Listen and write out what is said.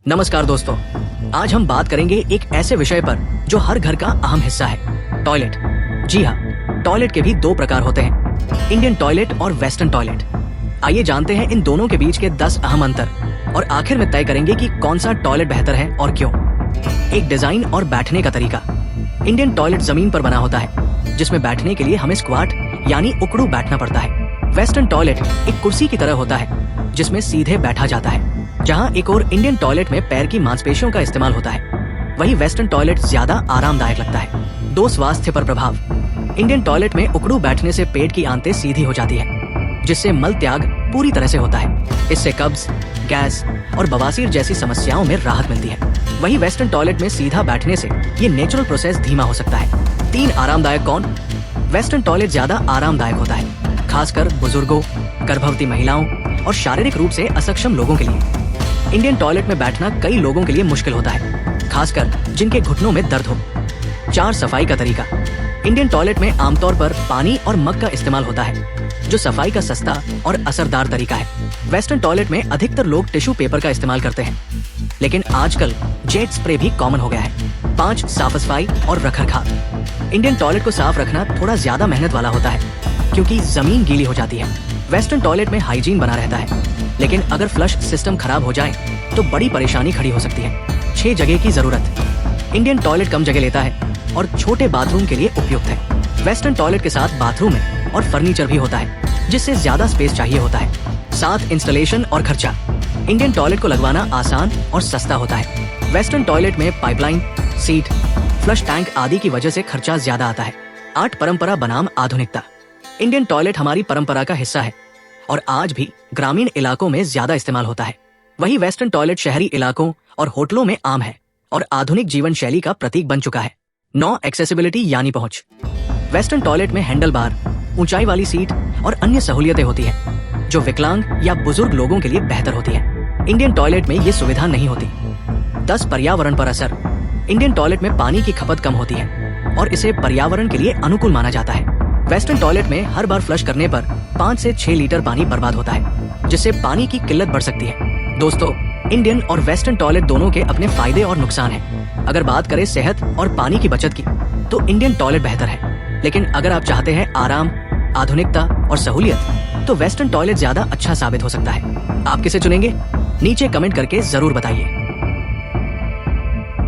नमस्कार दोस्तों, आज हम बात करेंगे एक ऐसे विषय पर जो हर घर का अहम हिस्सा है, टॉयलेट। जी हाँ, टॉयलेट के भी दो प्रकार होते हैं, इंडियन टॉयलेट और वेस्टर्न टॉयलेट। आइए जानते हैं इन दोनों के बीच के 10 अहम अंतर और आखिर में तय करेंगे कि कौन सा टॉयलेट बेहतर है और क्यों। एक डिजाइन और बैठने का तरीका। इंडियन टॉयलेट जमीन पर बना होता है, जिसमें बैठने के लिए हमें स्क्वाट यानी उकड़ू बैठना पड़ता है। वेस्टर्न टॉयलेट एक कुर्सी की तरह होता है, जिसमें सीधे बैठा जाता है। जहां एक और इंडियन टॉयलेट में पैर की मांसपेशियों का इस्तेमाल होता है, वही वेस्टर्न टॉयलेट ज्यादा आरामदायक लगता है। दो स्वास्थ्य पर प्रभाव। इंडियन टॉयलेट में उकड़ू बैठने से पेट की आंतें सीधी हो जाती है, जिससे मल त्याग पूरी तरह से होता है। इससे कब्ज, गैस और बवासीर जैसी समस्याओं में राहत मिलती है। वही वेस्टर्न टॉयलेट में सीधा बैठने से ये नेचुरल प्रोसेस धीमा हो सकता है। 3 आरामदायक कौन? वेस्टर्न टॉयलेट ज्यादा आरामदायक होता है, खासकर बुजुर्गों, गर्भवती महिलाओं और शारीरिक रूप से असक्षम लोगों के लिए। इंडियन टॉयलेट में बैठना कई लोगों के लिए मुश्किल होता है, खासकर जिनके घुटनों में दर्द हो। 4 सफाई का तरीका। इंडियन टॉयलेट में आमतौर पर पानी और मग का इस्तेमाल होता है, जो सफाई का सस्ता और असरदार तरीका है। वेस्टर्न टॉयलेट में अधिकतर लोग टिश्यू पेपर का इस्तेमाल करते हैं, लेकिन आजकल जेट स्प्रे भी कॉमन हो गया है। 5 साफ सफाई और रखरखाव। इंडियन टॉयलेट को साफ रखना थोड़ा ज्यादा मेहनत वाला होता है, क्योंकि जमीन गीली हो जाती है। वेस्टर्न टॉयलेट में हाइजीन बना रहता है, लेकिन अगर फ्लश सिस्टम खराब हो जाए तो बड़ी परेशानी खड़ी हो सकती है। 6 जगह की जरूरत। इंडियन टॉयलेट कम जगह लेता है और छोटे बाथरूम के लिए उपयुक्त है। वेस्टर्न टॉयलेट के साथ बाथरूम है और फर्नीचर भी होता है, जिससे ज्यादा स्पेस चाहिए होता है। 7 इंस्टॉलेशन और खर्चा। इंडियन टॉयलेट को लगवाना आसान और सस्ता होता है। वेस्टर्न टॉयलेट में पाइपलाइन, सीट, फ्लश टैंक आदि की वजह से खर्चा ज्यादा आता है। 8 परंपरा बनाम आधुनिकता। इंडियन टॉयलेट हमारी परंपरा का हिस्सा है और आज भी ग्रामीण इलाकों में ज्यादा इस्तेमाल होता है। वही वेस्टर्न टॉयलेट शहरी इलाकों और होटलों में आम है और आधुनिक जीवन शैली का प्रतीक बन चुका है। 9 एक्सेसिबिलिटी यानी पहुंच। वेस्टर्न टॉयलेट में हैंडल बार, ऊंचाई वाली सीट और अन्य सहूलियतें होती है, जो विकलांग या बुजुर्ग लोगों के लिए बेहतर होती है। इंडियन टॉयलेट में ये सुविधा नहीं होती। 10 पर्यावरण पर असर। इंडियन टॉयलेट में पानी की खपत कम होती है और इसे पर्यावरण के लिए अनुकूल माना जाता है। वेस्टर्न टॉयलेट में हर बार फ्लश करने पर 5 से 6 लीटर पानी बर्बाद होता है, जिससे पानी की किल्लत बढ़ सकती है। दोस्तों, इंडियन और वेस्टर्न टॉयलेट दोनों के अपने फायदे और नुकसान हैं। अगर बात करें सेहत और पानी की बचत की, तो इंडियन टॉयलेट बेहतर है। लेकिन अगर आप चाहते हैं आराम, आधुनिकता और सहूलियत, तो वेस्टर्न टॉयलेट ज्यादा अच्छा साबित हो सकता है। आप किसे चुनेंगे? नीचे कमेंट करके जरूर बताइए।